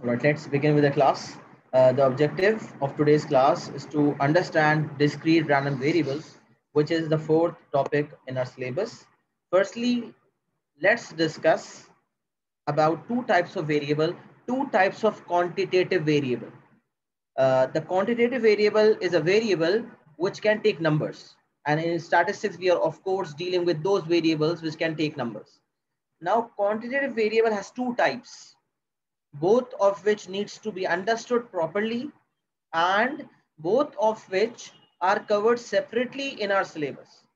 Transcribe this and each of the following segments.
All right, let's begin with the class. The objective of today's class is to understand discrete random variables, which is the fourth topic in our syllabus. Firstly, let's discuss about two types of variable, two types of quantitative variable. The quantitative variable is a variable which can take numbers. And in statistics, we are of course dealing with those variables which can take numbers. Now, quantitative variable has two types, both of which needs to be understood properly and both of which are covered separately in our syllabus.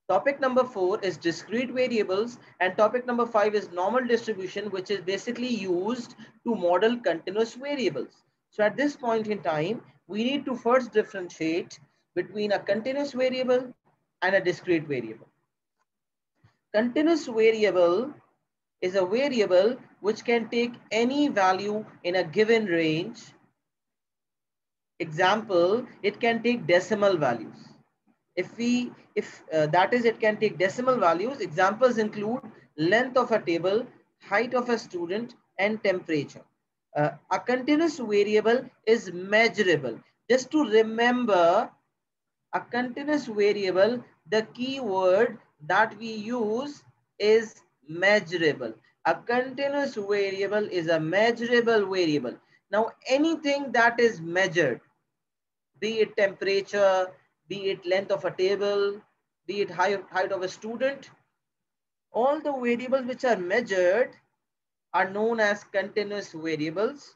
Topic number 4 is discrete variables and topic number 5 is normal distribution, which is basically used to model continuous variables. So at this point in time, we need to first differentiate between a continuous variable and a discrete variable. Continuous variable is a variable which can take any value in a given range. Example, it can take decimal values. If that is, it can take decimal values. Examples include length of a table, height of a student, and temperature. A continuous variable is measurable. Just to remember, a continuous variable, the key word that we use is measurable. A continuous variable is a measurable variable. Now, anything that is measured, be it temperature, be it length of a table, be it height of a student, all the variables which are measured are known as continuous variables.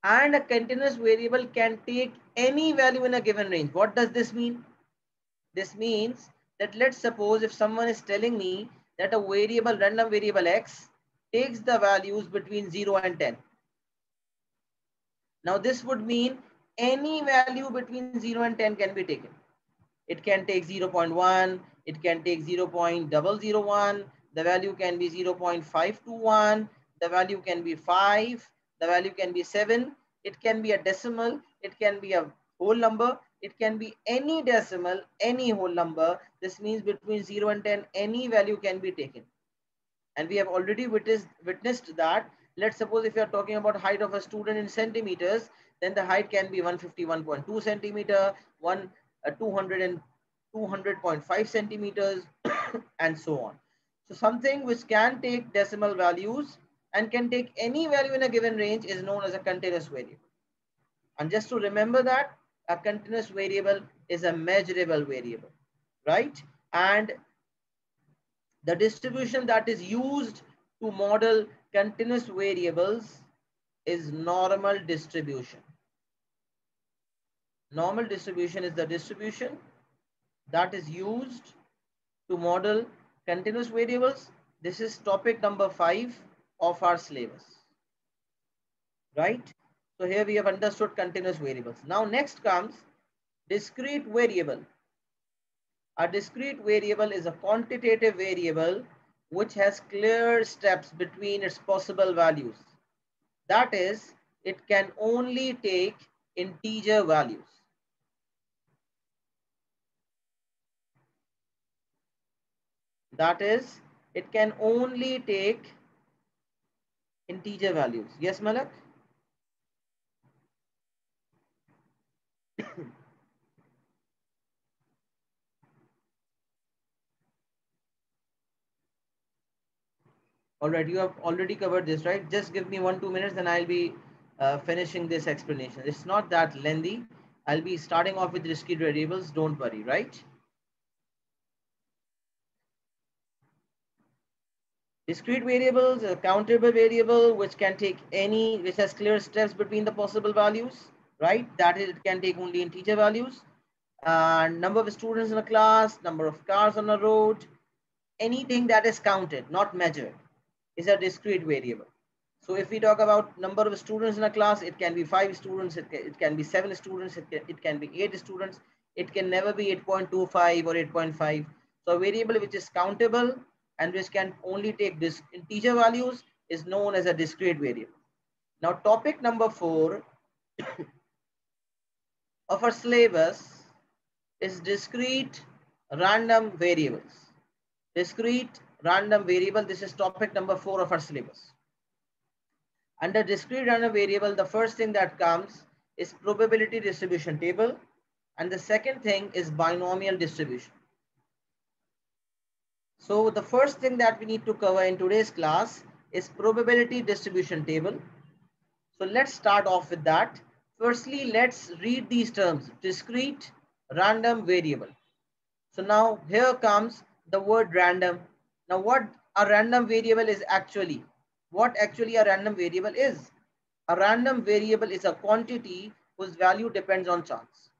And a continuous variable can take any value in a given range. What does this mean? This means that let's suppose if someone is telling me that a variable, random variable x, takes the values between 0 and 10. Now this would mean any value between 0 and 10 can be taken. It can take 0.1, it can take 0.001, the value can be 0.521, the value can be 5, the value can be 7, it can be a decimal, it can be a whole number, it can be any decimal, any whole number. This means between 0 and 10, any value can be taken. And we have already witnessed that. Let's suppose if you are talking about height of a student in centimeters, then the height can be 151.2 centimeter, 200.5 centimeters, and so on. So something which can take decimal values and can take any value in a given range is known as a continuous variable. And just to remember that, a continuous variable is a measurable variable, right? And the distribution that is used to model continuous variables is normal distribution. Normal distribution is the distribution that is used to model continuous variables. This is topic number 5 of our syllabus, right? So here we have understood continuous variables. Now next comes discrete variable. A discrete variable is a quantitative variable which has clear steps between its possible values. That is, it can only take integer values. That is, it can only take integer values. Yes, Malak? All right, you have already covered this, right? Just give me 1-2 minutes and I'll be finishing this explanation. It's not that lengthy. I'll be starting off with discrete variables. Don't worry, right? Discrete variables, a countable variable which can take any, which has clear steps between the possible values, right? That is, it can take only integer values. Number of students in a class, number of cars on a road, anything that is counted, not measured, is a discrete variable. So if we talk about number of students in a class, it can be 5 students, it can be 7 students, it can be 8 students, it can never be 8.25 or 8.5. So a variable which is countable and which can only take this integer values is known as a discrete variable. Now topic number 4 of our syllabus is discrete random variables. Discrete random variable, this is topic number 4 of our syllabus. Under discrete random variable, the first thing that comes is probability distribution table, and the second thing is binomial distribution. So the first thing that we need to cover in today's class is probability distribution table. So let's start off with that. Firstly, let's read these terms: discrete random variable. So now here comes the word random. Now what a random variable is actually, what actually a random variable is? A random variable is a quantity whose value depends on chance.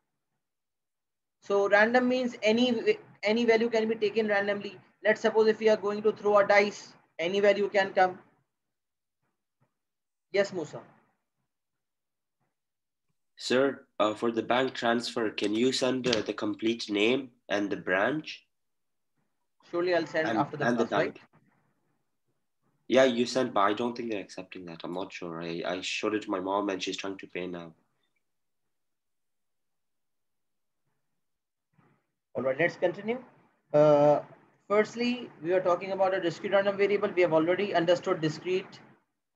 So random means any value can be taken randomly. Let's suppose if we are going to throw a dice, any value can come. Yes, Musa. Sir, for the bank transfer, can you send the complete name and the branch? Surely I'll send after the And the class, right? bank. Yeah, you sent, but I don't think they're accepting that. I'm not sure. I showed it to my mom and she's trying to pay now. All right, let's continue. Firstly, we are talking about a discrete random variable. We have already understood discrete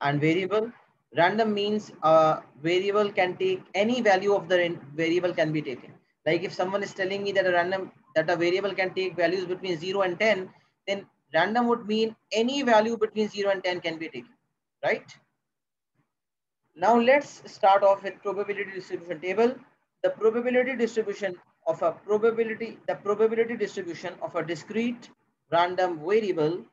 and variable. Random means a variable can take any value of the variable can be taken. Like if someone is telling me that a variable can take values between 0 and 10, then random would mean any value between 0 and 10 can be taken, right? Now let's start off with probability distribution table. The probability distribution of a probability distribution of a discrete random variable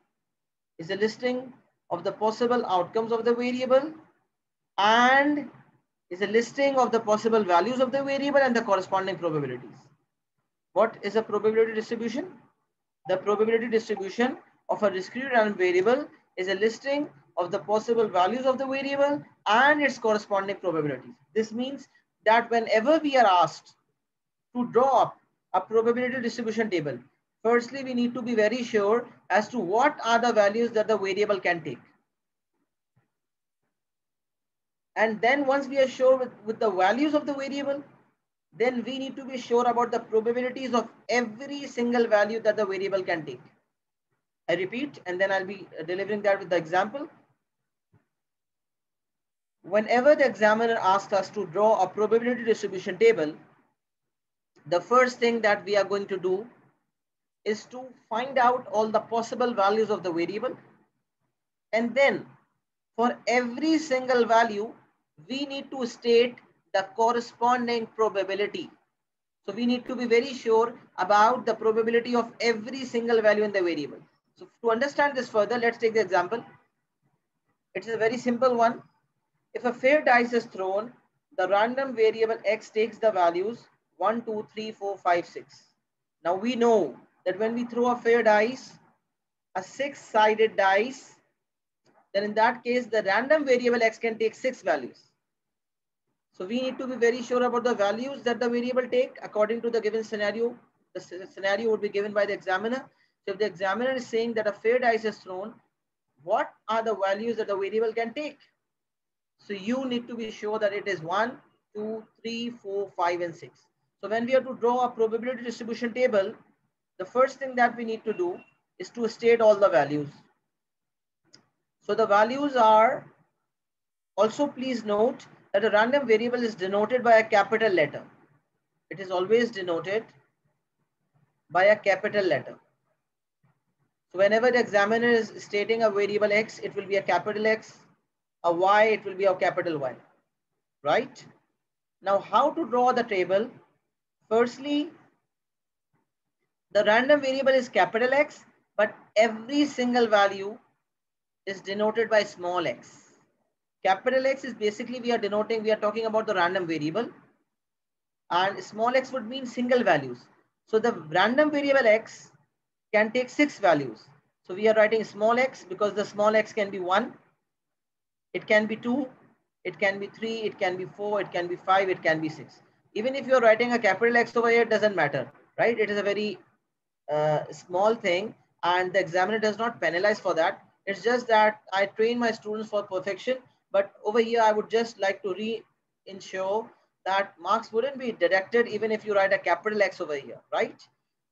is a listing of the possible outcomes of the variable and is a listing of the possible values of the variable and the corresponding probabilities. What is a probability distribution? The probability distribution of a discrete random variable is a listing of the possible values of the variable and its corresponding probabilities. This means that whenever we are asked to draw up a probability distribution table, firstly, we need to be very sure as to what are the values that the variable can take. And then once we are sure with the values of the variable, then we need to be sure about the probabilities of every single value that the variable can take. I repeat, and then I'll be delivering that with the example. Whenever the examiner asks us to draw a probability distribution table, the first thing that we are going to do is to find out all the possible values of the variable. And then for every single value, we need to state the corresponding probability. So we need to be very sure about the probability of every single value in the variable. So to understand this further, let's take the example. It's a very simple one. If a fair dice is thrown, the random variable x takes the values 1, 2, 3, 4, 5, 6. Now we know that when we throw a fair dice, a 6-sided dice, then in that case, the random variable x can take 6 values. So we need to be very sure about the values that the variable take according to the given scenario. The scenario would be given by the examiner. So if the examiner is saying that a fair dice is thrown, what are the values that the variable can take? So you need to be sure that it is 1, 2, 3, 4, 5, and 6. So when we have to draw a probability distribution table, the first thing that we need to do is to state all the values. So the values are, also please note that a random variable is denoted by a capital letter. It is always denoted by a capital letter. So whenever the examiner is stating a variable x, it will be a capital X, a y, it will be a capital Y, right? Now how to draw the table? Firstly, the random variable is capital X, but every single value is denoted by small x. Capital X is basically we are talking about the random variable, and small x would mean single values. So the random variable x can take 6 values. So we are writing small x because the small x can be 1, it can be 2, it can be 3, it can be 4, it can be 5, it can be 6. Even if you're writing a capital X over here, it doesn't matter, right? It is a very small thing and the examiner does not penalize for that. It's just that I train my students for perfection, but over here I would just like to ensure that marks wouldn't be deducted even if you write a capital X over here, right?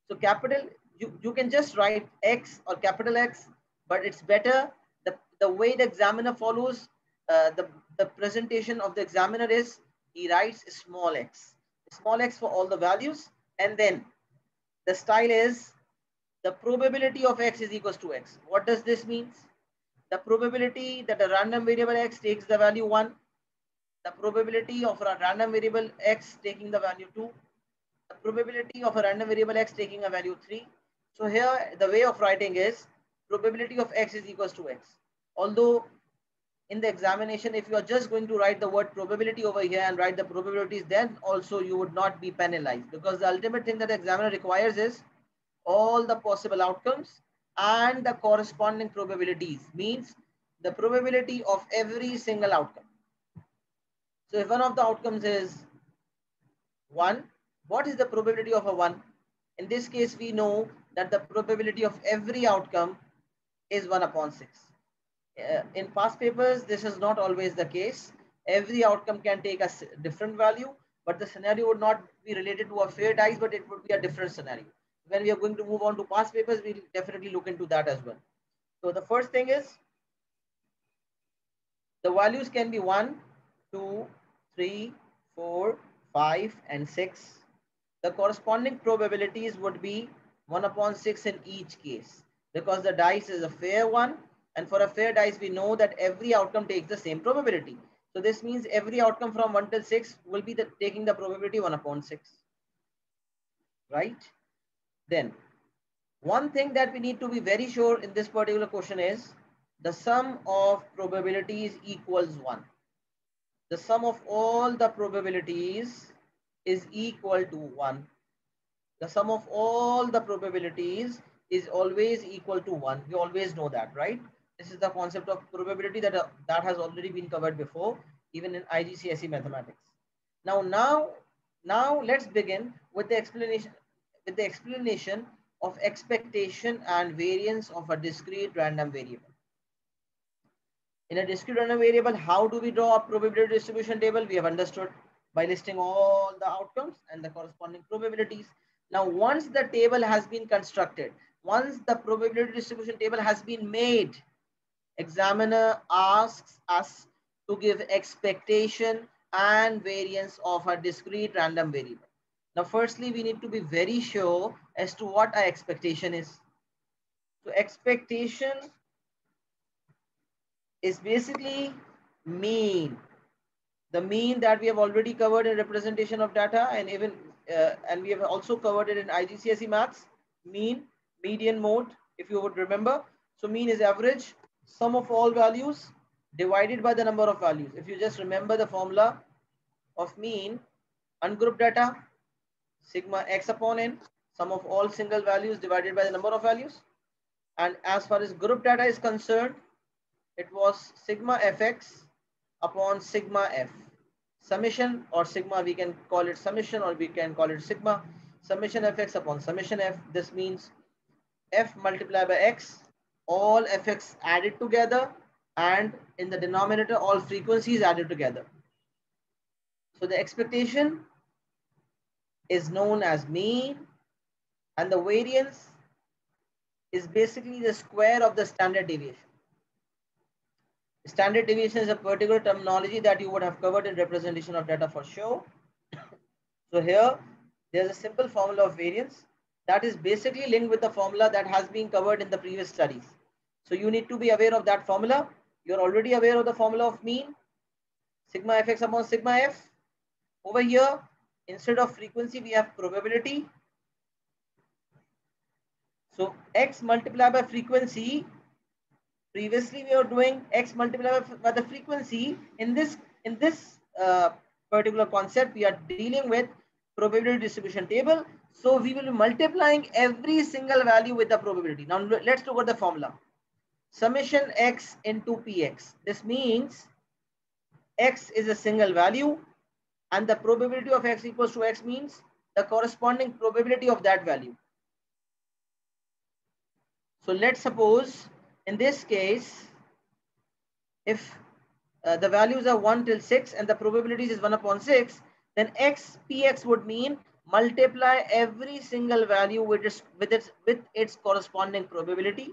So capital, you can just write X or capital X, but it's better the way the examiner follows the presentation of the examiner is he writes small x for all the values, and then the style is the probability of x is equals to x. What does this mean? The probability that a random variable x takes the value 1, the probability of a random variable x taking the value 2, the probability of a random variable x taking a value 3. So here the way of writing is probability of x is equals to x. Although in the examination, if you are just going to write the word probability over here and write the probabilities, then also you would not be penalized, because the ultimate thing that the examiner requires is all the possible outcomes and the corresponding probabilities, means the probability of every single outcome. So if one of the outcomes is 1, what is the probability of a 1? In this case, we know that the probability of every outcome is 1 upon 6. In past papers, this is not always the case. Every outcome can take a different value, but the scenario would not be related to a fair dice, but it would be a different scenario. When we are going to move on to past papers, we'll definitely look into that as well. So the first thing is the values can be 1, 2, 3, 4, 5, and 6. The corresponding probabilities would be 1 upon 6 in each case, because the dice is a fair one. And for a fair dice, we know that every outcome takes the same probability. So this means every outcome from 1 till 6 will be taking the probability 1 upon 6. Right? Then, one thing that we need to be very sure in this particular question is the sum of probabilities equals 1. The sum of all the probabilities is equal to 1. The sum of all the probabilities is always equal to 1. We always know that, right? This is the concept of probability that has already been covered before, even in IGCSE mathematics. Now let's begin with the explanation of expectation and variance of a discrete random variable. In a discrete random variable, how do we draw a probability distribution table? We have understood by listing all the outcomes and the corresponding probabilities. Now, once the table has been constructed, once the probability distribution table has been made, examiner asks us to give expectation and variance of a discrete random variable. Now, firstly, we need to be very sure as to what our expectation is. So expectation is basically mean. The mean that we have already covered in representation of data, and even and we have also covered it in IGCSE maths. Mean, median, mode, if you would remember. So mean is average sum of all values divided by the number of values. If you just remember the formula of mean, ungrouped data, sigma x upon n, sum of all single values divided by the number of values. And as far as group data is concerned, it was sigma fx upon sigma f. Summation or sigma, we can call it summation or we can call it sigma. Summation fx upon summation f. This means f multiplied by x, all fx added together, and in the denominator, all frequencies added together. So the expectation is known as mean, and the variance is basically the square of the standard deviation. Standard deviation is a particular terminology that you would have covered in representation of data for sure. So here, there's a simple formula of variance that is basically linked with the formula that has been covered in the previous studies. So you need to be aware of that formula. You're already aware of the formula of mean, sigma fx upon sigma f. Over here, instead of frequency, we have probability. So x multiplied by frequency. Previously, we were doing x multiplied by the frequency. In this particular concept, we are dealing with probability distribution table. So we will be multiplying every single value with the probability. Now let's look at the formula. Summation x into px. This means x is a single value, and the probability of x equals to x means the corresponding probability of that value. So let's suppose in this case, if the values are 1 till 6 and the probabilities is 1 upon 6, then x px would mean multiply every single value with its corresponding probability.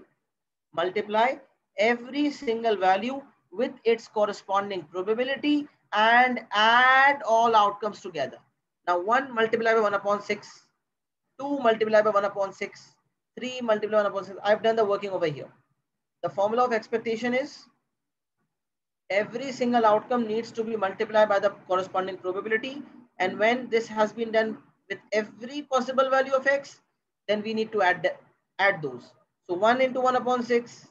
Multiply every single value with its corresponding probability and add all outcomes together. Now 1 multiplied by 1 upon 6, 2 multiplied by 1 upon 6, 3 multiplied by 1 upon 6. I've done the working over here. The formula of expectation is every single outcome needs to be multiplied by the corresponding probability. And when this has been done with every possible value of x, then we need to add those. So 1 into 1 upon 6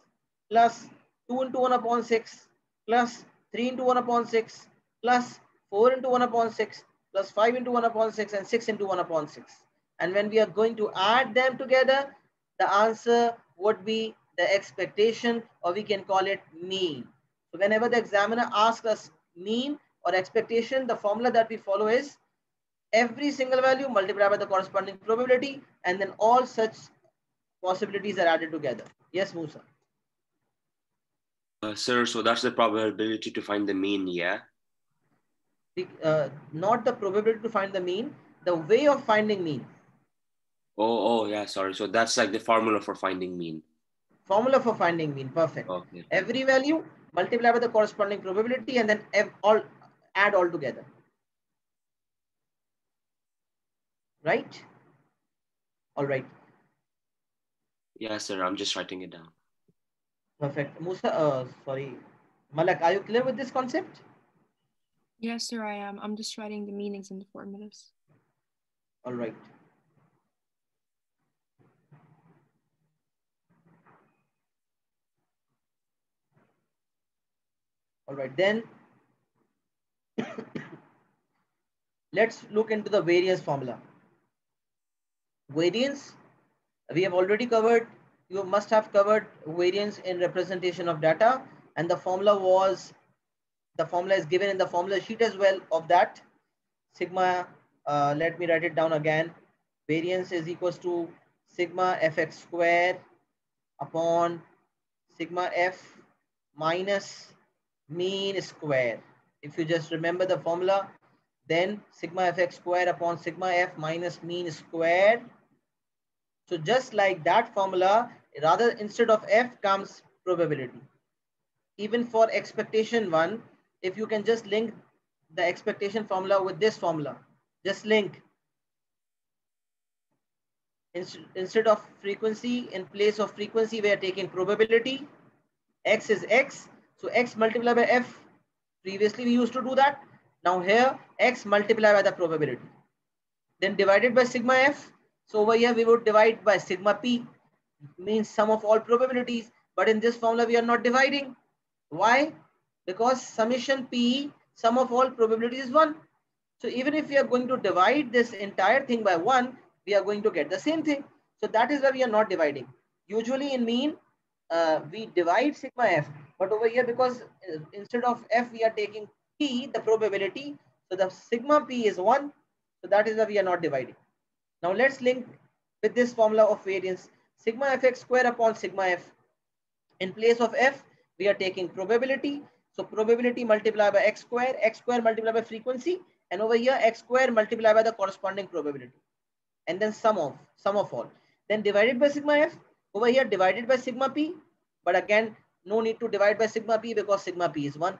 plus 2 into 1 upon 6 plus 3 into 1 upon 6 plus 4 into 1 upon 6 plus 5 into 1 upon 6 and 6 into 1 upon 6. And when we are going to add them together, the answer would be the expectation, or we can call it mean. So whenever the examiner asks us mean or expectation, the formula that we follow is every single value multiplied by the corresponding probability, and then all such possibilities are added together. Yes, Musa. Sir, so that's the probability to find the mean, yeah? Not the probability to find the mean, the way of finding mean. Oh, yeah, sorry. So that's like the formula for finding mean. Formula for finding mean, perfect. Okay. Every value multiplied by the corresponding probability and then add all together. Right? All right. Yeah, sir, I'm just writing it down. Perfect. Musa, sorry. Malak, are you clear with this concept? Yes, sir, I am. I'm just writing the meanings and the formulas. All right. All right, then let's look into the variance formula. Variance, we have already covered. You must have covered variance in representation of data, and the formula is given in the formula sheet as well of that. Sigma, let me write it down again. Variance is equals to sigma fx square upon sigma f minus mean square. If you just remember the formula, then sigma fx square upon sigma f minus mean square. So just like that formula, rather instead of f comes probability. Even for expectation one, if you can just link the expectation formula with this formula, just link. Instead of frequency, in place of frequency, we are taking probability. X is x, so x multiplied by f. Previously we used to do that. Now here x multiplied by the probability, then divided by sigma f. So over here we would divide by sigma p, means sum of all probabilities. But in this formula we are not dividing. Why? Because summation p, sum of all probabilities, is 1. So even if we are going to divide this entire thing by 1, we are going to get the same thing. So that is why we are not dividing. Usually in mean, we divide sigma f, but over here, because instead of f we are taking p, the probability, so the sigma p is 1. So that is why we are not dividing. Now let's link with this formula of variance. Sigma fx square upon sigma f. In place of f, we are taking probability. So probability multiplied by x square multiplied by frequency, and over here x square multiplied by the corresponding probability, and then sum of all. Then divided by sigma f. Over here divided by sigma p, but again no need to divide by sigma p because sigma p is 1.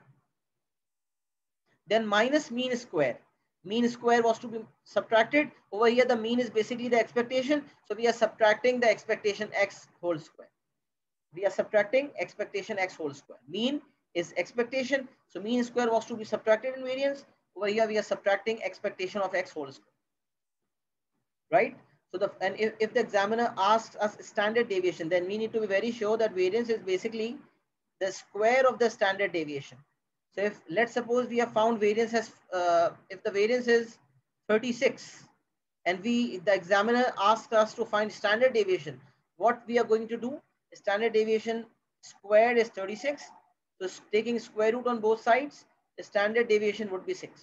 Then minus mean square. Mean square was to be subtracted. Over here the mean is basically the expectation, so we are subtracting the expectation x whole square. We are subtracting expectation x whole square. Mean is expectation, so mean square was to be subtracted in variance. Over here we are subtracting expectation of x whole square, right? So if the examiner asks us standard deviation, then we need to be very sure that variance is basically the square of the standard deviation. So if, let's suppose we have found variance as if the variance is 36, and the examiner asks us to find standard deviation, what we are going to do? Standard deviation squared is 36. So taking square root on both sides, the standard deviation would be 6.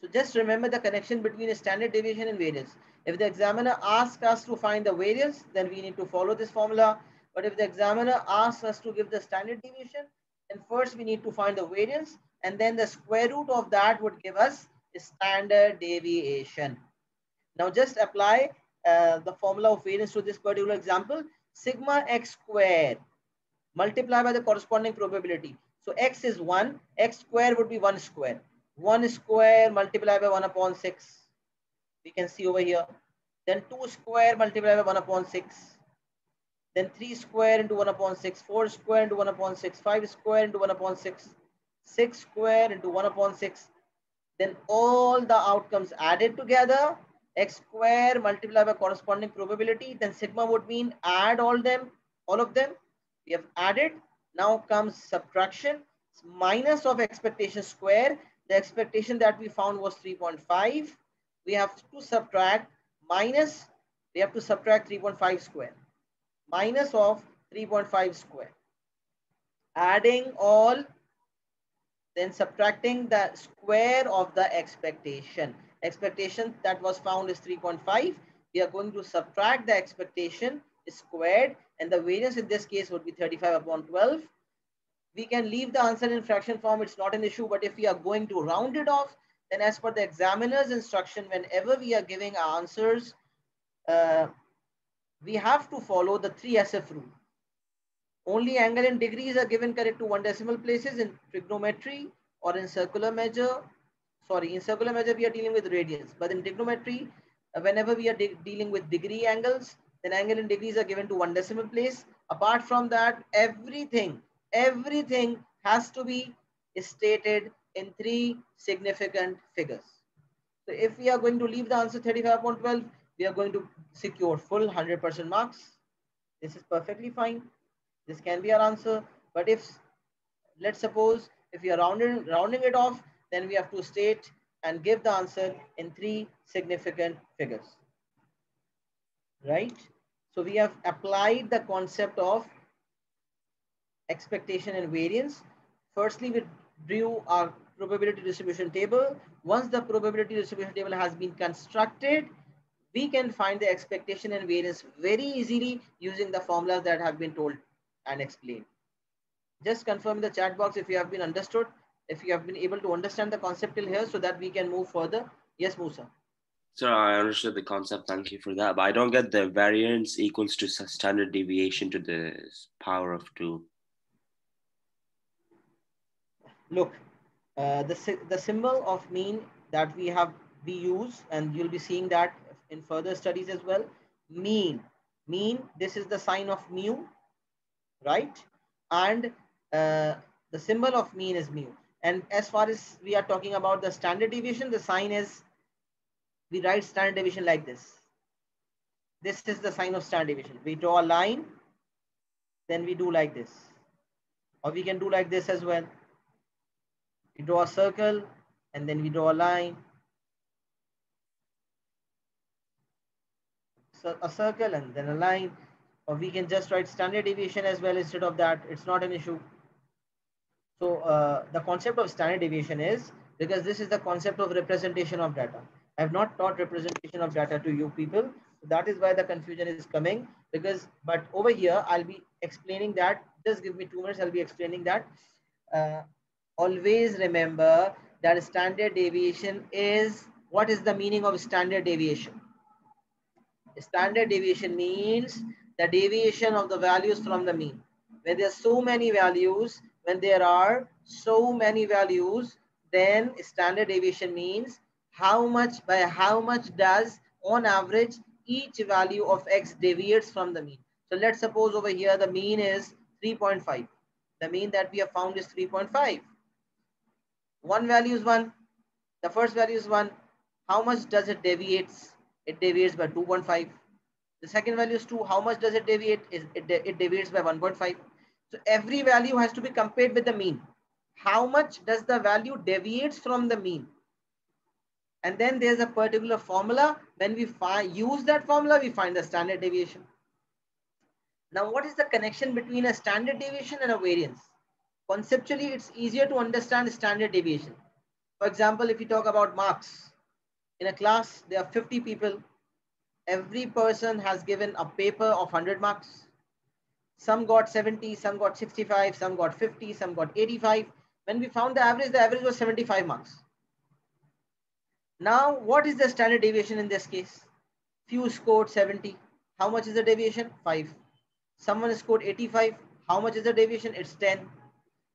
So just remember the connection between a standard deviation and variance. If the examiner asks us to find the variance, then we need to follow this formula. But if the examiner asks us to give the standard deviation, then first we need to find the variance, and then the square root of that would give us the standard deviation. Now just apply the formula of variance to this particular example. Sigma x square multiply by the corresponding probability. So x is 1, x square would be 1 square. 1 square multiplied by 1 upon 6. We can see over here. Then 2 square multiplied by 1 upon 6. Then 3 square into 1 upon 6. 4 square into 1 upon 6. 5 square into 1 upon 6. 6 square into 1 upon 6. Then all the outcomes added together. X square multiplied by corresponding probability. Then sigma would mean add all of them. We have added. Now comes subtraction. Minus of expectation square. The expectation that we found was 3.5. We have to subtract minus. We have to subtract 3.5 square. Minus of 3.5 square. Adding all, then subtracting the square of the expectation. Expectation that was found is 3.5. We are going to subtract the expectation squared, and the variance in this case would be 35 upon 12. We can leave the answer in fraction form, it's not an issue, but if we are going to round it off, then as per the examiner's instruction, whenever we are giving our answers, we have to follow the 3SF rule. Only angle in degrees are given correct to 1 decimal places in trigonometry or in circular measure. Sorry, in circular measure we are dealing with radians, but in trigonometry, whenever we are dealing with degree angles, then angle in degrees are given to 1 decimal place. Apart from that, everything has to be stated in 3 significant figures. So if we are going to leave the answer 35 upon 12, we are going to secure full 100% marks. This is perfectly fine. This can be our answer. But if, let's suppose, if we are rounding it off, then we have to state and give the answer in 3 significant figures. Right? So we have applied the concept of expectation and variance. Firstly, we drew our probability distribution table. Once the probability distribution table has been constructed, we can find the expectation and variance very easily using the formulas that have been told and explained. Just confirm in the chat box if you have been understood, if you have been able to understand the concept till here, so that we can move further. Yes, Musa. Sir, I understood the concept. Thank you for that. But I don't get the variance equals to standard deviation to the power of 2. Look, the symbol of mean that we use, and you'll be seeing that in further studies as well. Mean, this is the sign of mu, right? And the symbol of mean is mu. And as far as we are talking about the standard deviation, the sign is, we write standard deviation like this. This is the sign of standard deviation. We draw a line, then we do like this. Or we can do like this as well. We draw a circle and then we draw a line. So a circle and then a line. Or we can just write standard deviation as well instead of that. It's not an issue. So the concept of standard deviation is, because this is the concept of representation of data. I have not taught representation of data to you people. So that is why the confusion is coming. But over here, I'll be explaining that. Just give me 2 minutes. I'll be explaining that. Always remember that standard deviation is, what is the meaning of standard deviation? Standard deviation means the deviation of the values from the mean. When there are so many values, then standard deviation means by how much does on average each value of x deviates from the mean. So let's suppose over here the mean is 3.5. The mean that we have found is 3.5. One value is 1. The first value is 1. How much does it deviate? It deviates by 2.5. The second value is 2. How much does it deviate? It deviates by 1.5. So every value has to be compared with the mean. How much does the value deviates from the mean? And then there's a particular formula. When we use that formula, we find the standard deviation. Now, what is the connection between a standard deviation and a variance? Conceptually, it's easier to understand standard deviation. For example, if you talk about marks, in a class, there are 50 people. Every person has given a paper of 100 marks. Some got 70, some got 65, some got 50, some got 85. When we found the average was 75 marks. Now, what is the standard deviation in this case? Few scored 70. How much is the deviation? 5. Someone scored 85. How much is the deviation? It's 10.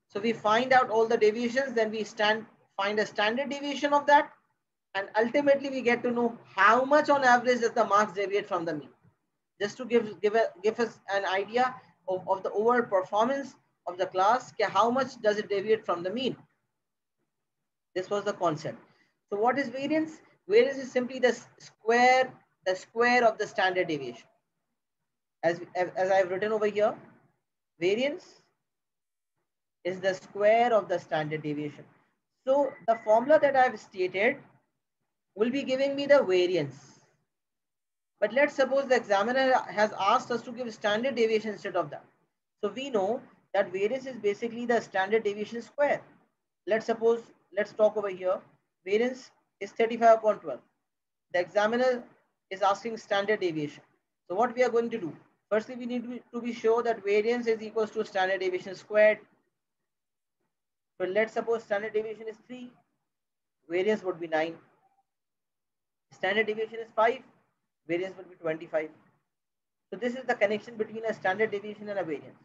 So we find out all the deviations, then we find a standard deviation of that, and ultimately we get to know how much on average does the marks deviate from the mean. Just to give us an idea of the overall performance of the class, how much does it deviate from the mean. This was the concept. So what is variance? Variance is simply the square of the standard deviation. As I've written over here, variance is the square of the standard deviation. So the formula that I've stated will be giving me the variance. But let's suppose the examiner has asked us to give standard deviation instead of that. So we know that variance is basically the standard deviation square. Let's talk over here. Variance is 35 upon 12. The examiner is asking standard deviation. So what we are going to do? Firstly, we need to be sure that variance is equals to standard deviation squared. So let's suppose standard deviation is 3. Variance would be 9. Standard deviation is 5. Variance would be 25. So this is the connection between a standard deviation and a variance.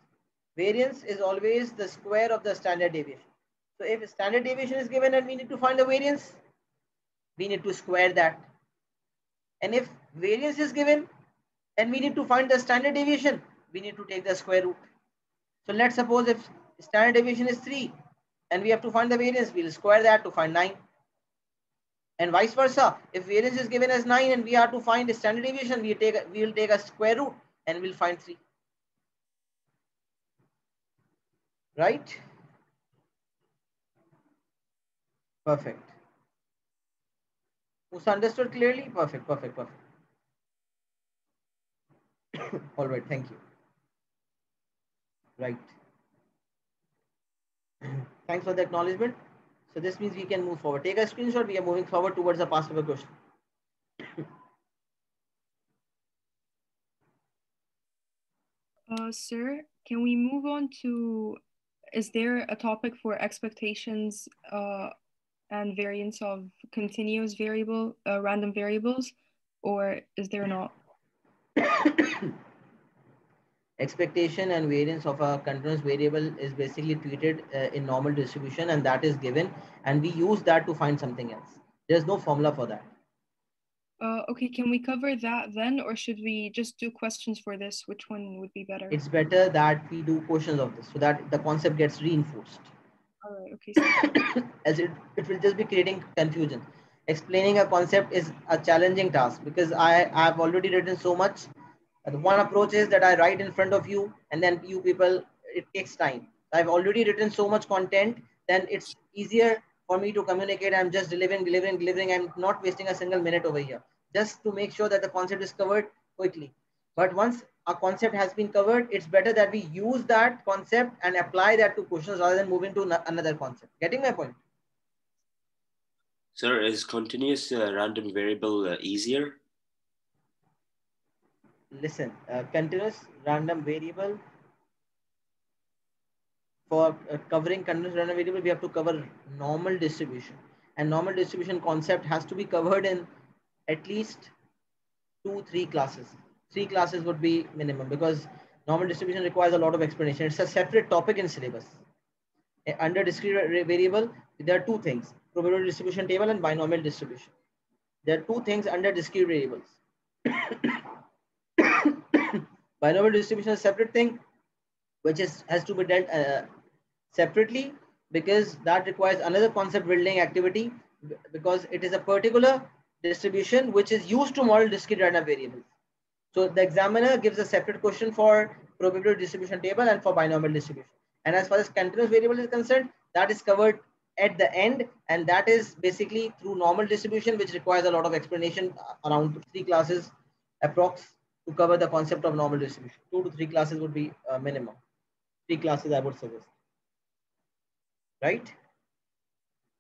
Variance is always the square of the standard deviation. So if standard deviation is given and we need to find the variance, we need to square that. And if variance is given and we need to find the standard deviation, we need to take the square root. So let's suppose if standard deviation is 3 and we have to find the variance, we'll square that to find 9. And vice versa, if variance is given as 9 and we are to find the standard deviation, we will take a square root and we'll find 3. Right? Perfect. Who's understood clearly? Perfect. All right, thank you. Right. Thanks for the acknowledgement. So this means we can move forward. Take a screenshot. We are moving forward towards the past paper question. Sir, can we move on to, is there a topic for expectations and variance of continuous variable, random variables, or is there not? Expectation and variance of a continuous variable is basically treated in normal distribution, and that is given, and we use that to find something else. There's no formula for that. Okay, can we cover that then, or should we just do questions for this? Which one would be better? It's better that we do questions of this so that the concept gets reinforced. All right, okay. So as it will just be creating confusion. Explaining a concept is a challenging task because I've already written so much. The one approach is that I write in front of you and then you people, it takes time. I've already written so much content, then it's easier for me to communicate. I'm just delivering. I'm not wasting a single minute over here just to make sure that the concept is covered quickly. But once a concept has been covered, it's better that we use that concept and apply that to questions rather than moving to another concept. Getting my point? Sir, is continuous random variable easier? Listen, continuous random variable, for covering continuous random variable, we have to cover normal distribution, and normal distribution concept has to be covered in at least 2-3 classes. 3 classes would be minimum because normal distribution requires a lot of explanation. It's a separate topic in syllabus. Under discrete variable, there are 2 things: probability distribution table and binomial distribution. There are 2 things under discrete variables. Binomial distribution is a separate thing, which has to be dealt separately because that requires another concept building activity, because it is a particular distribution which is used to model discrete random variables. So the examiner gives a separate question for probability distribution table and for binomial distribution. And as far as continuous variable is concerned, that is covered at the end, and that is basically through normal distribution, which requires a lot of explanation, around 3 classes approx to cover the concept of normal distribution. 2 to 3 classes would be minimum. 3 classes I would suggest. Right?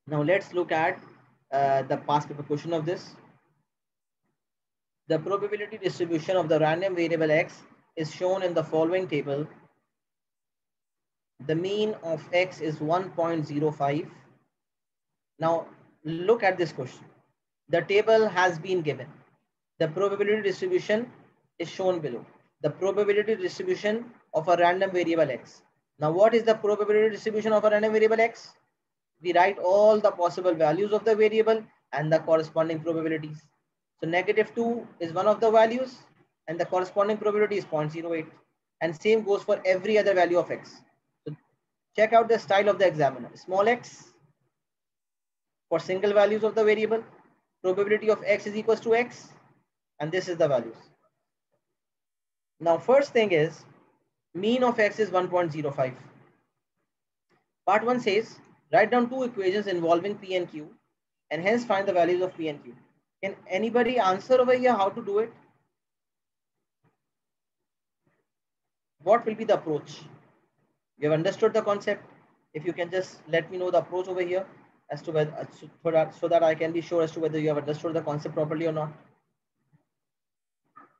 Now let's look at the past paper question of this. The probability distribution of the random variable x is shown in the following table. The mean of x is 1.05. Now look at this question. The table has been given. The probability distribution is shown below. The probability distribution of a random variable x. Now, what is the probability distribution of a random variable x? We write all the possible values of the variable and the corresponding probabilities. So -2 is one of the values and the corresponding probability is 0.08. And same goes for every other value of x. So check out the style of the examiner. Small x for single values of the variable, probability of x is equals to x, and this is the values. Now, first thing is mean of x is 1.05. Part 1 says write down two equations involving p and q and hence find the values of p and q. Can anybody answer over here how to do it? What will be the approach? You have understood the concept? If you can just let me know the approach over here as to whether, so that I can be sure as to whether you have understood the concept properly or not.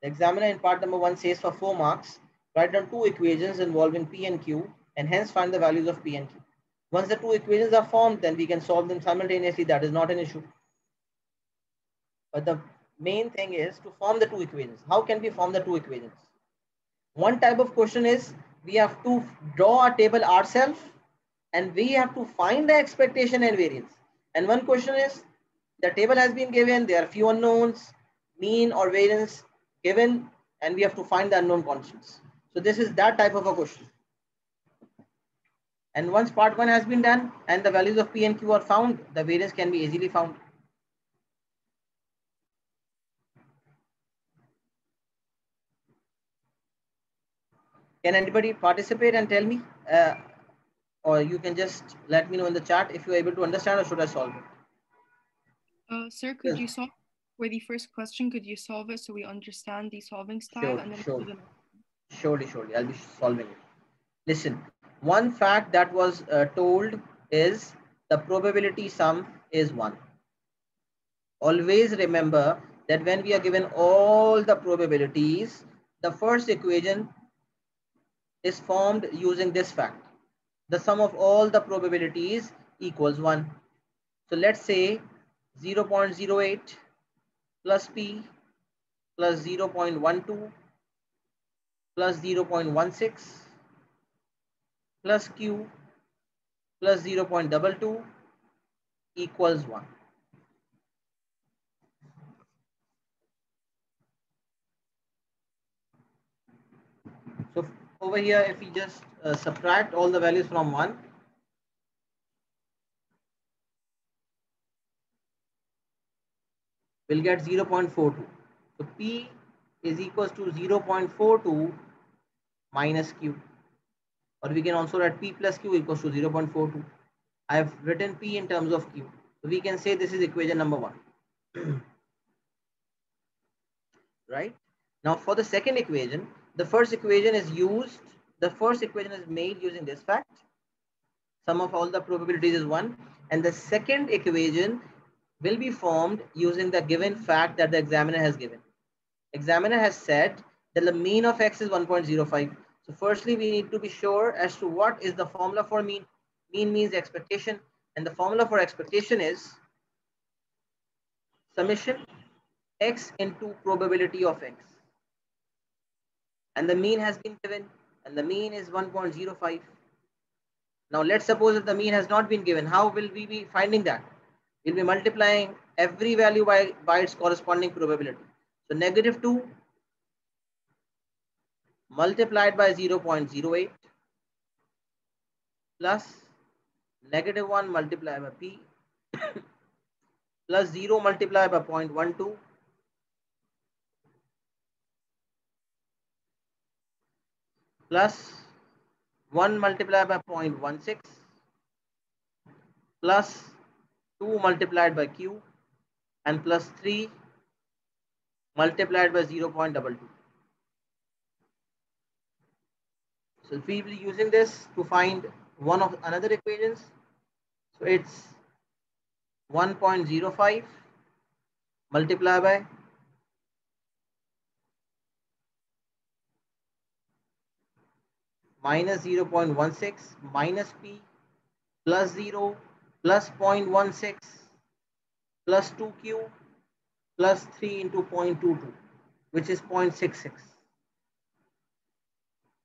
The examiner in part number 1 says for 4 marks, write down two equations involving p and q and hence find the values of p and q. Once the two equations are formed, then we can solve them simultaneously. That is not an issue. But the main thing is to form the two equations. How can we form the two equations? One type of question is we have to draw a table ourselves and we have to find the expectation and variance. And one question is the table has been given, there are few unknowns, mean or variance given, and we have to find the unknown constants. So this is that type of a question. And once part 1 has been done and the values of p and q are found, the variance can be easily found. Can anybody participate and tell me? Or you can just let me know in the chat if you're able to understand, or should I solve it? Sir, could you solve for the first question? Could you solve it so we understand the solving style? Surely, I'll be solving it. Listen, one fact that was told is the probability sum is 1. Always remember that when we are given all the probabilities, the first equation is formed using this fact. The sum of all the probabilities equals 1. So let's say 0.08 plus p plus 0.12 plus 0.16 plus q plus 0.22 equals 1. So over here, if we just subtract all the values from 1, we'll get 0.42. So p is equals to 0.42 minus q. Or we can also write p plus q equals to 0.42. I have written p in terms of q. So we can say this is equation number 1. Right? Now for the second equation, the first equation is made using this fact. Sum of all the probabilities is 1. And the second equation will be formed using the given fact that the examiner has given. Examiner has said that the mean of x is 1.05. So firstly, we need to be sure as to what is the formula for mean. Mean means expectation, and the formula for expectation is summation x into probability of x. And the mean has been given, and the mean is 1.05. Now let's suppose that the mean has not been given. How will we be finding that? We'll be multiplying every value by its corresponding probability. So -2 multiplied by 0.08 plus -1 multiplied by p plus 0 multiplied by 0.12 plus 1 multiplied by 0.16 plus 2 multiplied by q and plus 3 multiplied by 0.22. So we will be using this to find one of another equations. So it's 1.05 multiplied by minus 0.16 minus p plus 0 plus 0.16 plus 2q plus 3 into 0.22, which is 0.66.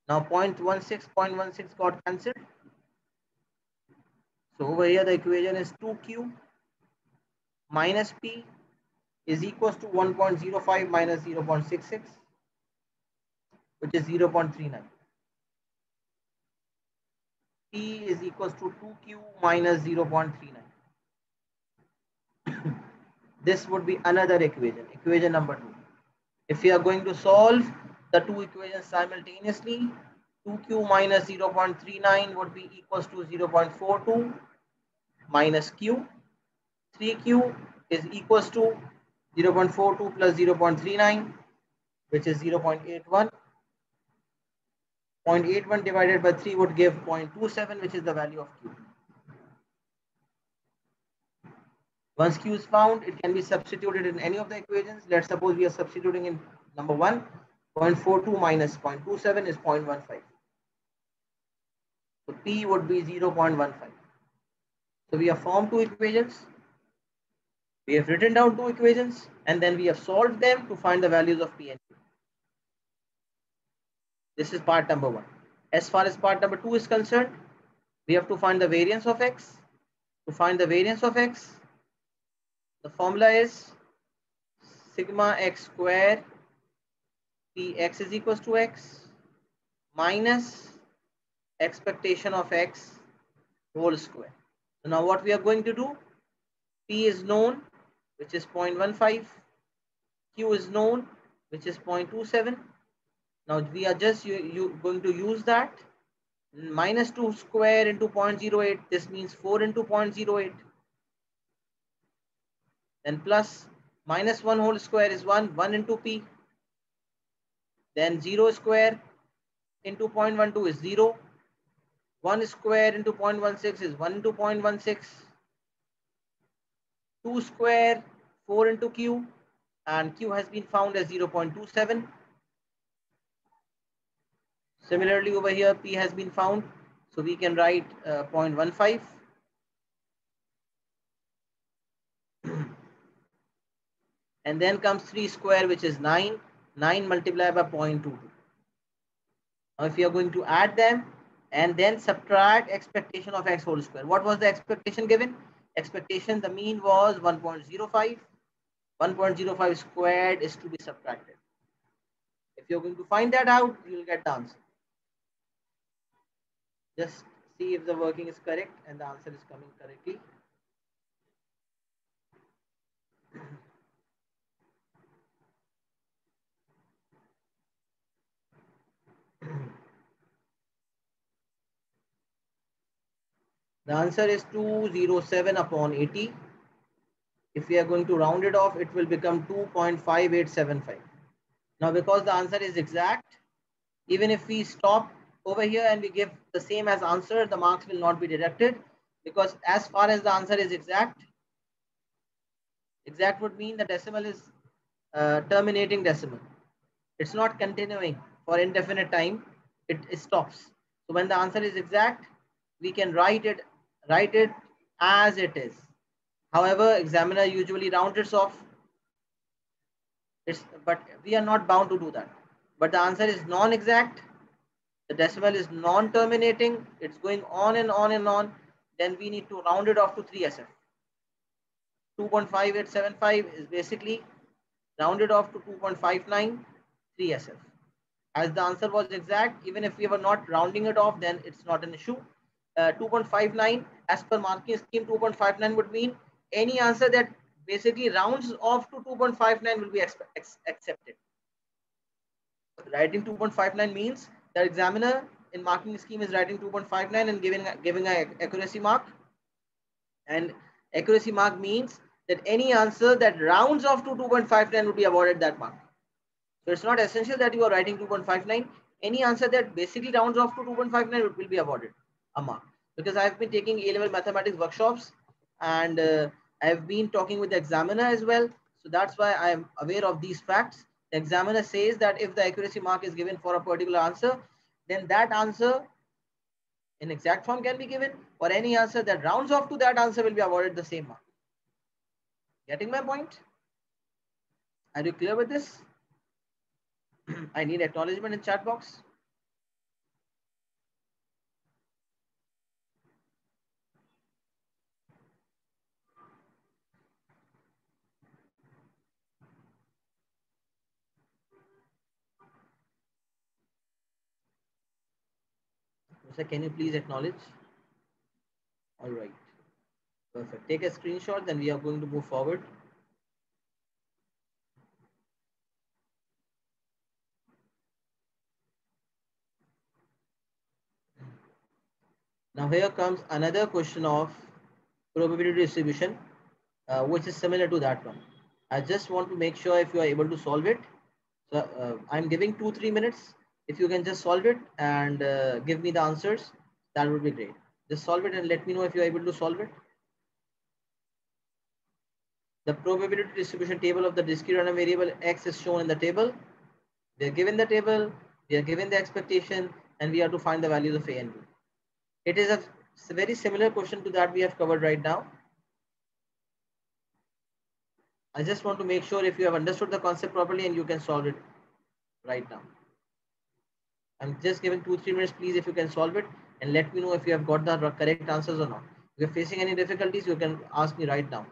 Now 0.16 got cancelled. So over here the equation is 2q minus p is equals to 1.05 minus 0.66, which is 0.39. P is equals to 2q minus 0.39. This would be another equation, equation number 2. If we are going to solve the two equations simultaneously, 2q minus 0.39 would be equals to 0.42 minus q. 3q is equals to 0.42 plus 0.39, which is 0.81. 0.81 divided by 3 would give 0.27, which is the value of q. Once q is found, it can be substituted in any of the equations. Let's suppose we are substituting in number 1. 0.42 minus 0.27 is 0.15. So P would be 0.15. So we have formed two equations. We have written down two equations and then we have solved them to find the values of P and Q. This is part number 1. As far as part number 2 is concerned, we have to find the variance of x. To find the variance of x, the formula is sigma x square Px is equals to x minus expectation of x whole square. So now what we are going to do, P is known, which is 0.15, Q is known, which is 0.27. Now we are just going to use that. Minus 2 square into 0.08, this means 4 into 0.08. Then plus minus 1 whole square is 1, 1 into P. Then 0 square into 0.12 is 0. 1 square into 0.16 is 1 into 0.16. 2 square, 4 into Q, and Q has been found as 0.27. Similarly, over here, P has been found. So we can write 0.15. And then comes 3 square, which is 9. 9 multiplied by 0.22. Now, if you are going to add them and then subtract expectation of x whole square. What was the expectation given? Expectation, the mean was 1.05. 1.05 squared is to be subtracted. If you're going to find that out, you will get the answer. Just see if the working is correct and the answer is coming correctly. The answer is 207 upon 80. If we are going to round it off, it will become 2.5875. Now, because the answer is exact, even if we stop over here and we give the same as answer, the marks will not be deducted, because as far as the answer is exact, exact would mean the decimal is terminating decimal. It's not continuing for indefinite time. It stops. So when the answer is exact, we can write it as it is. However, examiner usually rounds it off. But we are not bound to do that. But the answer is non-exact. The decimal is non-terminating. It's going on and on and on. Then we need to round it off to 3SF. 2.5875 is basically rounded off to 2.59 3SF. As the answer was exact, even if we were not rounding it off, then it's not an issue. 2.59 as per marking scheme, 2.59 would mean any answer that basically rounds off to 2.59 will be accepted. Writing 2.59 means the examiner in marking scheme is writing 2.59 and giving an accuracy mark. And accuracy mark means that any answer that rounds off to 2.59 will be awarded that mark. So it's not essential that you are writing 2.59. Any answer that basically rounds off to 2.59 will be awarded a mark. Because I've been taking A-level mathematics workshops and I've been talking with the examiner as well. So that's why I am aware of these facts. The examiner says that if the accuracy mark is given for a particular answer, then that answer in exact form can be given, or any answer that rounds off to that answer will be awarded the same mark. Getting my point? Are you clear with this? I need acknowledgement in chat box. So can you please acknowledge? All right. Perfect. Take a screenshot, then we are going to move forward. Now here comes another question of probability distribution, which is similar to that one. I just want to make sure if you are able to solve it. So I'm giving 2-3 minutes. If you can just solve it and give me the answers, that would be great. Just solve it and let me know if you are able to solve it. The probability distribution table of the discrete random variable x is shown in the table. We are given the table, we are given the expectation, and we have to find the values of a and b. It is a very similar question to that we have covered right now. I just want to make sure if you have understood the concept properly and you can solve it right now. I'm just giving 2-3 minutes, please, if you can solve it and let me know if you have got the correct answers or not. If you're facing any difficulties, you can ask me right now.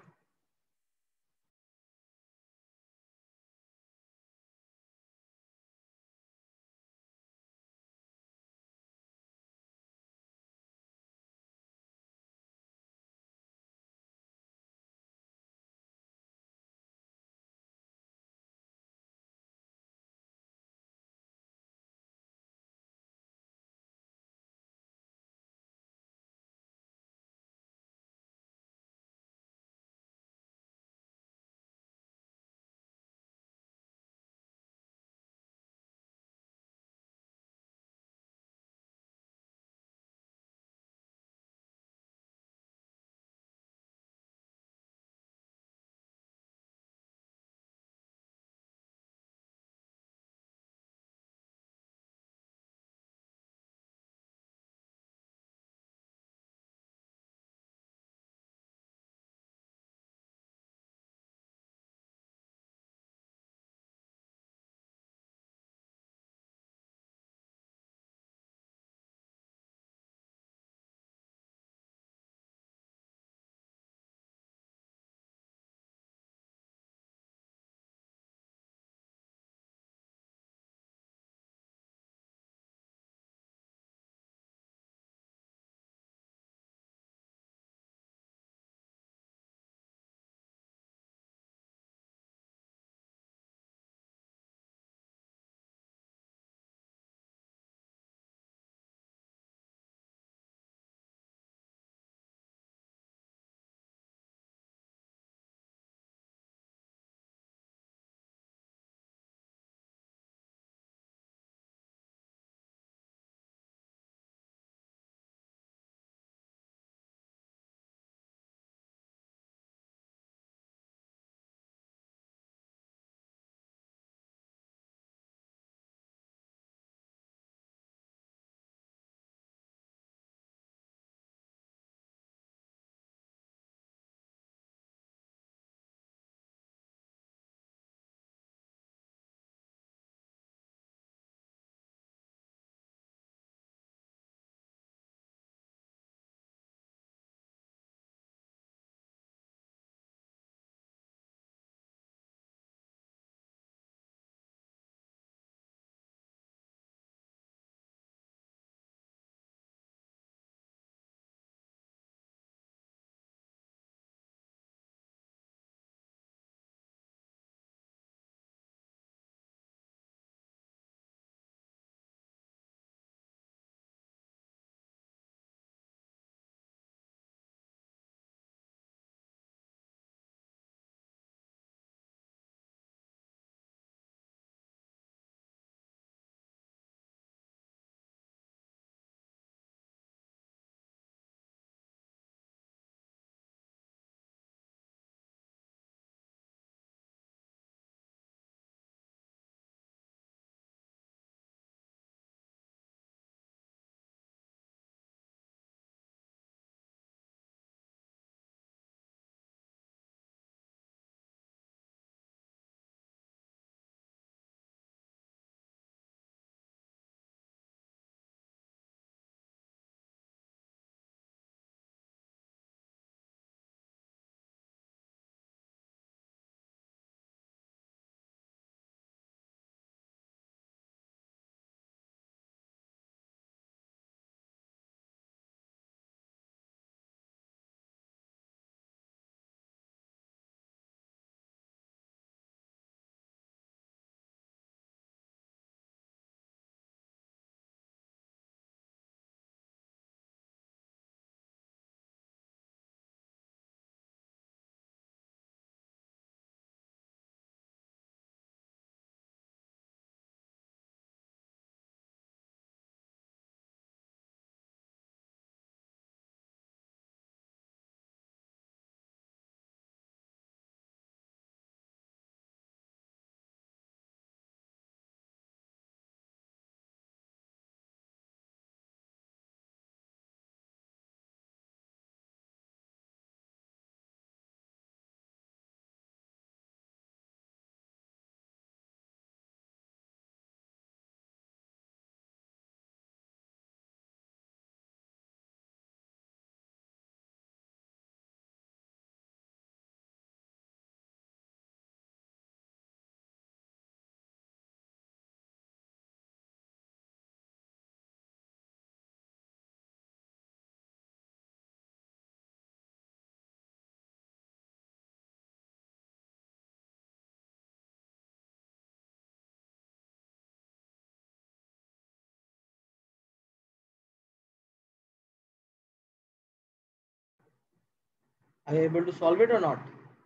Are you able to solve it or not?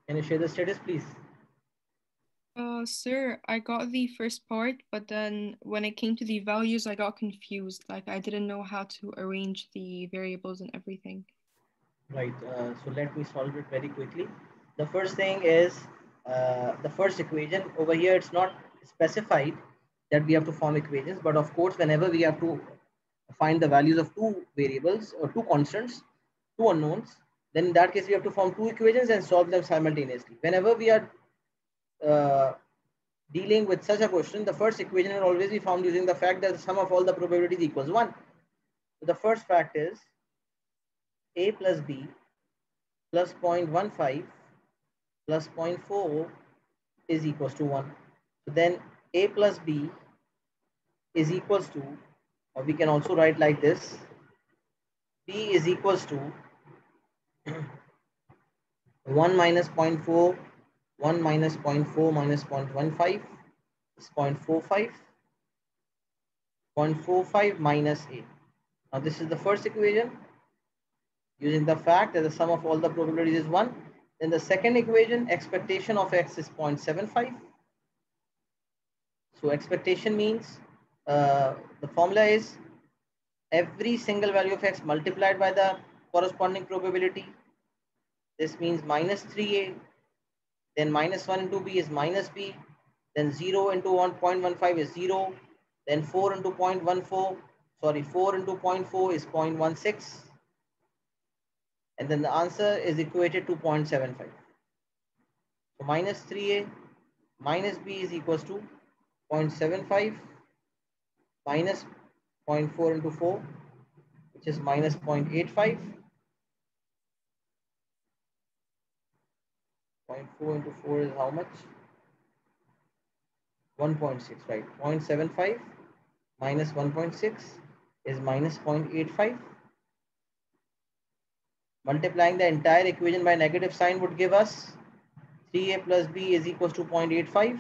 Can you share the status, please? Sir, I got the first part, but then when it came to the values, I got confused. Like I didn't know how to arrange the variables and everything. Right. So let me solve it very quickly. The first thing is the first equation over here. It's not specified that we have to form equations, but of course, whenever we have to find the values of two variables or two constants, two unknowns, then in that case we have to form two equations and solve them simultaneously. Whenever we are uh, dealing with such a question, the first equation will always be found using the fact that the sum of all the probabilities equals 1. So the first fact is a plus b plus 0.15 plus 0.4 is equals to 1. So then a plus b is equals to, or we can also write like this, b is equals to 1 minus 0.4, 1 minus 0.4 minus 0.15 is 0.45, 0.45 minus a. Now this is the first equation using the fact that the sum of all the probabilities is 1. Then the second equation, expectation of x is 0.75. So expectation means the formula is every single value of x multiplied by the corresponding probability. This means minus 3a, then minus 1 into b is minus b, then 0 into 1.15 is 0, then 4 into 0.14, sorry, 4 into 0.4 is 0.16, and then the answer is equated to 0.75. So minus 3a minus b is equals to 0.75 minus 0.4 into 4, which is minus 0.85. 0.4 into 4 is how much? 1.6, right? 0.75 minus 1.6 is minus 0.85. Multiplying the entire equation by negative sign would give us 3a plus b is equals to 0.85,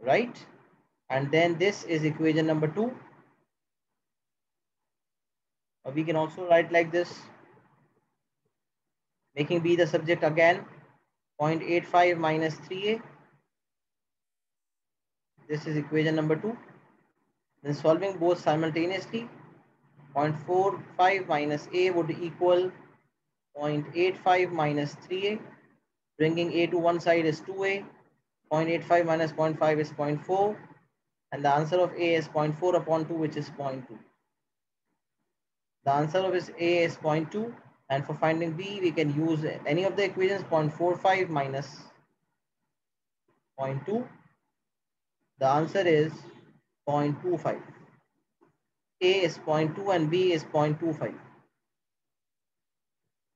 right? And then this is equation number 2. Or we can also write like this, making b the subject again, 0.85 minus 3a. This is equation number 2. Then solving both simultaneously, 0.45 minus a would equal 0.85 minus 3a. Bringing a to one side is 2a. 0.85 minus 0.5 is 0.4. And the answer of a is 0.4 upon 2, which is 0.2. The answer of a is 0.2. And for finding b, we can use any of the equations. 0.45 minus 0.2. The answer is 0.25. A is 0.2 and b is 0.25.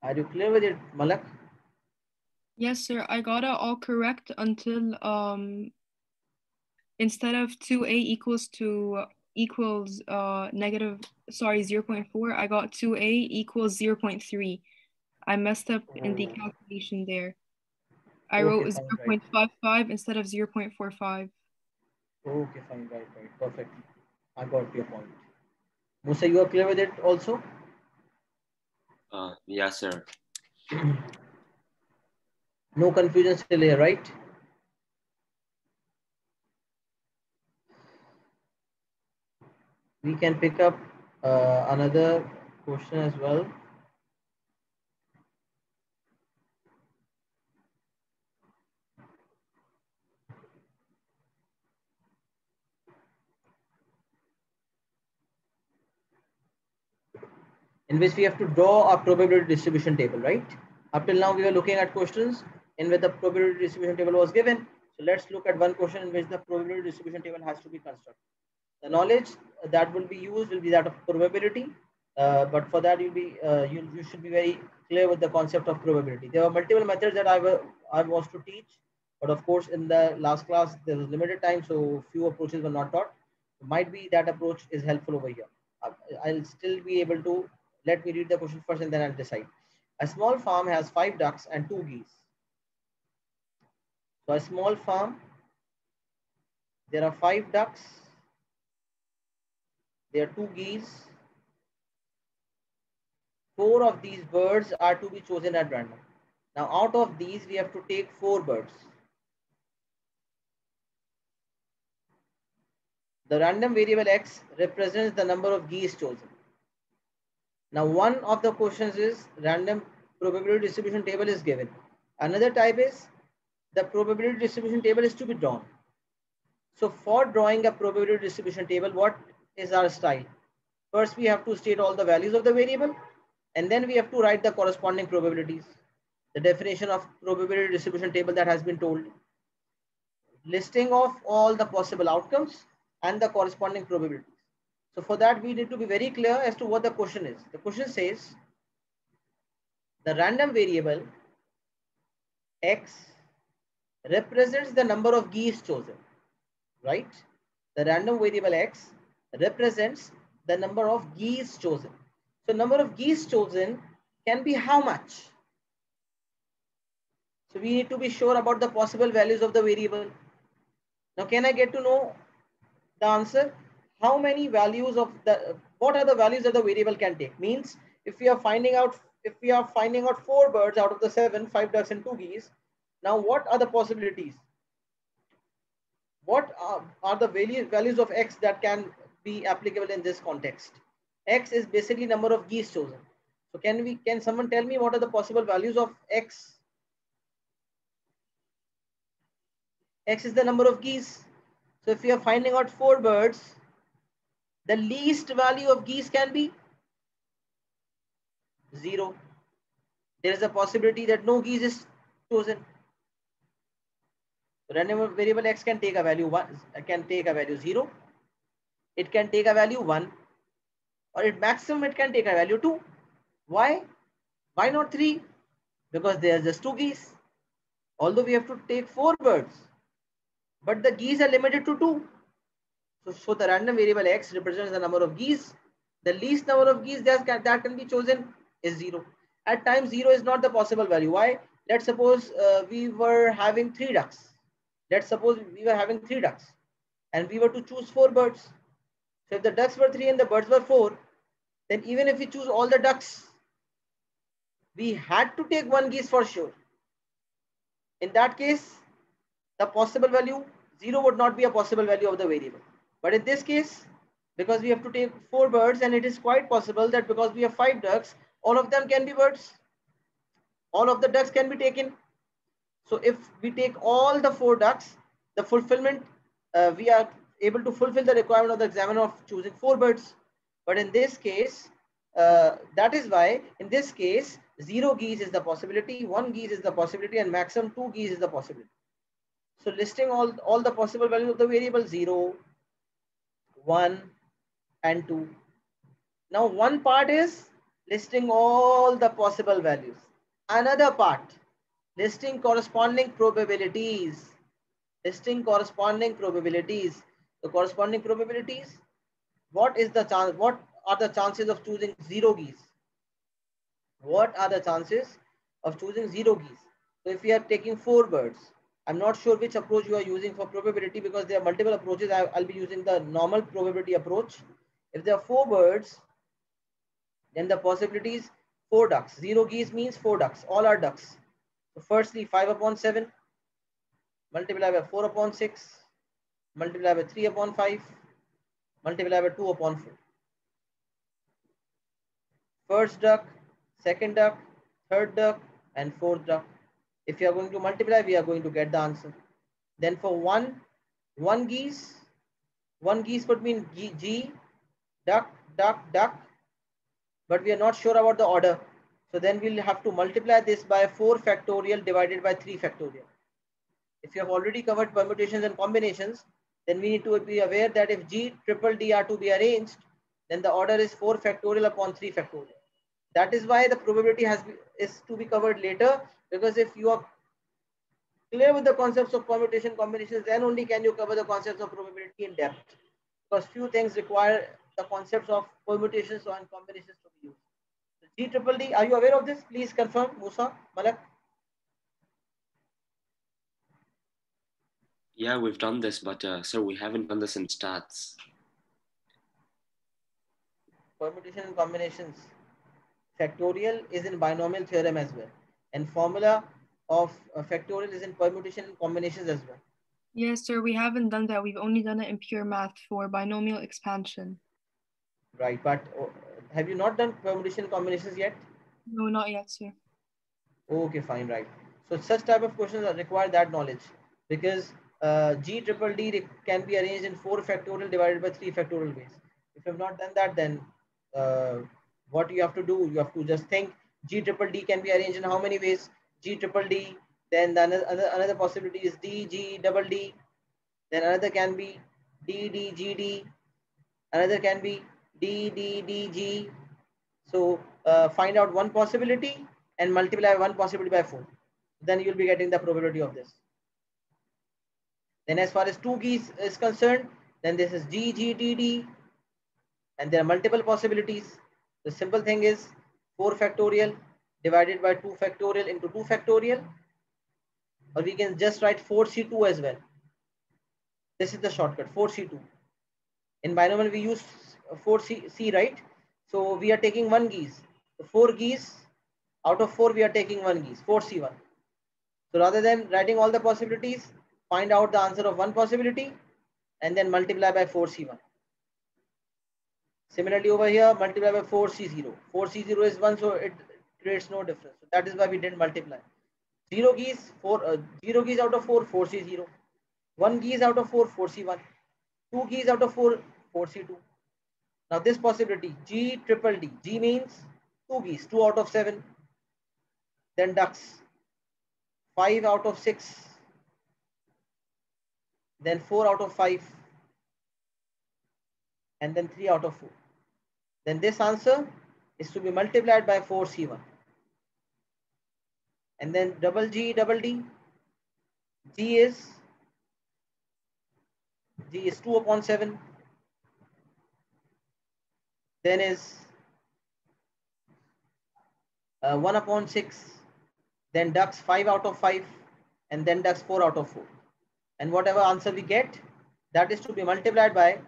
Are you clear with it, Malak? Yes, sir. I got it all correct until instead of 2a equals negative, sorry, 0.4, I got 2a equals 0.3. I messed up in the calculation there. I wrote Okay, fine, 0.55 instead of 0.45. Okay, fine, right, perfect. I got your point. Musa, you are clear with it also? Yes, sir. No confusion still here, right? We can pick up another question as well. In which we have to draw a probability distribution table, right? Up till now, we were looking at questions in which the probability distribution table was given. So let's look at one question in which the probability distribution table has to be constructed. The knowledge that will be used will be that of probability, but for that you should be very clear with the concept of probability. There are multiple methods that I was to teach, but of course in the last class there was limited time, so few approaches were not taught. Might be that approach is helpful over here. I'll still be able to. Let me read the question first and then I'll decide. A small farm has 5 ducks and 2 geese. So a small farm, there are 5 ducks, there are 2 geese, 4 of these birds are to be chosen at random. Now out of these we have to take 4 birds. The random variable x represents the number of geese chosen. Now one of the questions is random probability distribution table is given. Another type is the probability distribution table is to be drawn. So for drawing a probability distribution table, what is our style? First we have to state all the values of the variable, and then we have to write the corresponding probabilities. The definition of probability distribution table that has been told. Listing of all the possible outcomes and the corresponding probabilities. So for that we need to be very clear as to what the question is. The question says the random variable x represents the number of geese chosen, right? The random variable x represents the number of geese chosen. So number of geese chosen can be how much? So we need to be sure about the possible values of the variable. Now can I get to know the answer? How many values of the, what are the values that the variable can take? Means if we are finding out 4 birds out of the 7, 5 ducks and 2 geese, now what are the possibilities? What are the values of x that can be applicable in this context? X is basically number of geese chosen. So can someone tell me what are the possible values of x? X is the number of geese. So if we are finding out 4 birds, the least value of geese can be 0. There is a possibility that no geese is chosen. Random variable x can take a value 1, can take a value 0. It can take a value 1, or at maximum it can take a value 2. Why? Why not 3? Because there are just 2 geese. Although we have to take 4 birds, but the geese are limited to 2. So the random variable x represents the number of geese. The least number of geese that can be chosen is 0. At times 0 is not the possible value. Why? Let's suppose we were having 3 ducks. Let's suppose we were having 3 ducks and we were to choose 4 birds. So if the ducks were 3 and the birds were 4, then even if we choose all the ducks, we had to take 1 geese for sure. In that case, the possible value 0 would not be a possible value of the variable. But in this case, because we have to take 4 birds, and it is quite possible that because we have 5 ducks, all of them can be birds. All of the ducks can be taken. So if we take all the 4 ducks, the fulfillment, we are able to fulfill the requirement of the examiner of choosing 4 birds. But in this case, that is why in this case, 0 geese is the possibility, 1 geese is the possibility, and maximum 2 geese is the possibility. So listing all the possible values of the variable 0, 1, and 2. Now one part is listing all the possible values. Another part, listing corresponding probabilities. Listing corresponding probabilities. The corresponding probabilities, what is the chance? What are the chances of choosing 0 geese? What are the chances of choosing 0 geese? So if we are taking 4 birds, I'm not sure which approach you are using for probability because there are multiple approaches. I'll be using the normal probability approach. If there are 4 birds, then the possibilities 4 ducks. 0 geese means 4 ducks. All are ducks. So firstly 5 upon 7 multiply by 4 upon 6 multiply by 3 upon 5 multiply by 2 upon 4. First duck, second duck, third duck, and fourth duck. If you are going to multiply, we are going to get the answer. Then for one geese would mean G, duck, duck, duck, but we are not sure about the order. So then we'll have to multiply this by 4 factorial divided by 3 factorial. If you have already covered permutations and combinations, then we need to be aware that if G triple D are to be arranged, then the order is 4 factorial upon 3 factorial. That is why the probability is to be covered later, because if you are clear with the concepts of permutation combinations, then only can you cover the concepts of probability in depth, because few things require the concepts of permutations and combinations to be used. So G triple D, are you aware of this? Please confirm, Musa, Malak. Yeah, we've done this, but sir, we haven't done this in stats. Permutation and combinations. factorial is in binomial theorem as well. And formula of factorial is in permutation and combinations as well. Yes, sir, we haven't done that. We've only done it in pure math for binomial expansion. Right, but have you not done permutation and combinations yet? No, not yet, sir. Okay, fine, right. So such type of questions require that knowledge, because G triple D can be arranged in 4 factorial divided by 3 factorial ways. If you have not done that, then what you have to do, you have to just think G triple D can be arranged in how many ways? G triple D, then another possibility is D, G, double D, then another can be D, D, G, D, another can be D, D, D, G. So find out one possibility and multiply one possibility by 4. Then you'll be getting the probability of this. Then as far as 2 keys is concerned, then this is G, G, D, D, and there are multiple possibilities. The simple thing is 4 factorial divided by 2 factorial into 2 factorial, or we can just write 4C2 as well. This is the shortcut, 4C2. In binomial, we use 4C, right? So we are taking 1 geese. So 4 geese, out of 4, we are taking 1 geese, 4C1. So rather than writing all the possibilities, find out the answer of one possibility and then multiply by 4C1. Similarly over here, multiply by 4C0. 4C0 is 1, so it creates no difference. So that is why we didn't multiply. 0 geese, 0 geese out of 4, 4C0. 1 geese out of 4, 4C1. 2 geese out of 4, 4C2. Now this possibility, G triple D. G means 2 geese, 2 out of 7. Then ducks, 5 out of 6. Then 4 out of 5. And then 3 out of 4. Then this answer is to be multiplied by 4C1. And then double G, double D. G is 2 upon 7. Then is 1 upon 6. Then ducks 5 out of 5. And then ducks 4 out of 4. And whatever answer we get, that is to be multiplied by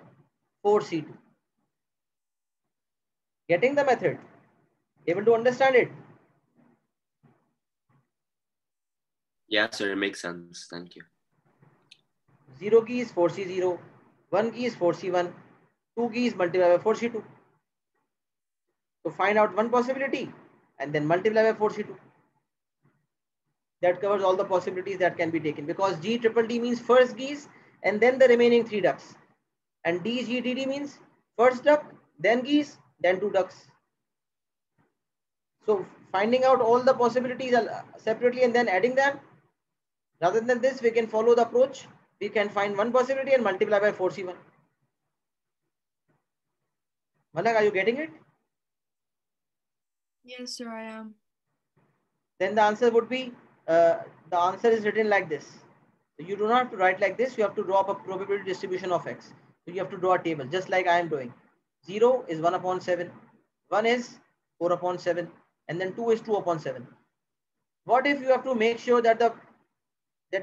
4C2. Getting the method? Able to understand it? Yeah, sir, it makes sense. Thank you. 0 key is 4C0, 1 key is 4C1, 2 keys multiply by 4C2. So find out one possibility and then multiply by 4C2. That covers all the possibilities that can be taken, because G triple D means first geese and then the remaining 3 ducks. And D, G, D, D means first duck, then geese, then 2 ducks. So finding out all the possibilities separately and then adding them. Rather than this, we can follow the approach. We can find one possibility and multiply by 4C1. Malak, are you getting it? Yes, sir, I am. Then the answer would be, the answer is written like this. So you do not have to write like this. You have to draw up a probability distribution of X. So you have to draw a table, just like I am doing. 0 is 1 upon 7. 1 is 4 upon 7. And then 2 is 2 upon 7. What if you have to make sure that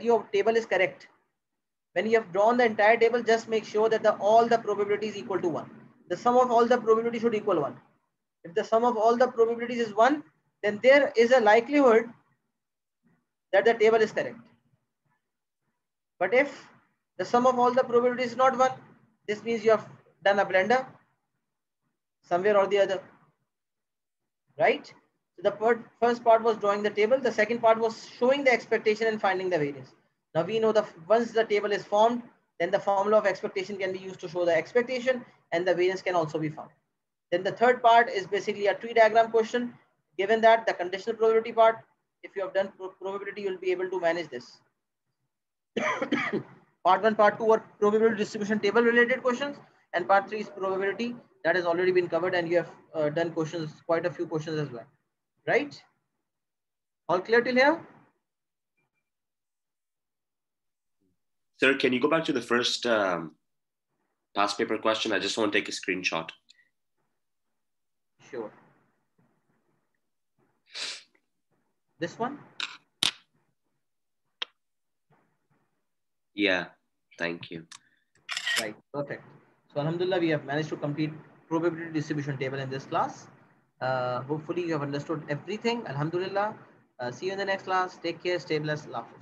your table is correct? When you have drawn the entire table, just make sure that all the probability is equal to 1. The sum of all the probability should equal 1. If the sum of all the probabilities is 1, then there is a likelihood that the table is correct. But if the sum of all the probabilities is not 1, this means you have done a blunder somewhere or the other. Right? So the first part was drawing the table. The second part was showing the expectation and finding the variance. Now we know that once the table is formed, then the formula of expectation can be used to show the expectation, and the variance can also be found. Then the third part is basically a tree diagram question. Given that the conditional probability part, if you have done probability, you will be able to manage this. Part 1, part 2 are probability distribution table related questions, and part 3 is probability. That has already been covered, and you have done questions, quite a few questions as well. Right? All clear till here? Sir, can you go back to the first past paper question? I just want to take a screenshot. Sure. This one? Yeah, thank you. Right, perfect. So Alhamdulillah, we have managed to complete probability distribution table in this class. Hopefully you have understood everything. Alhamdulillah. See you in the next class. Take care. Stay blessed. Allah Hafiz.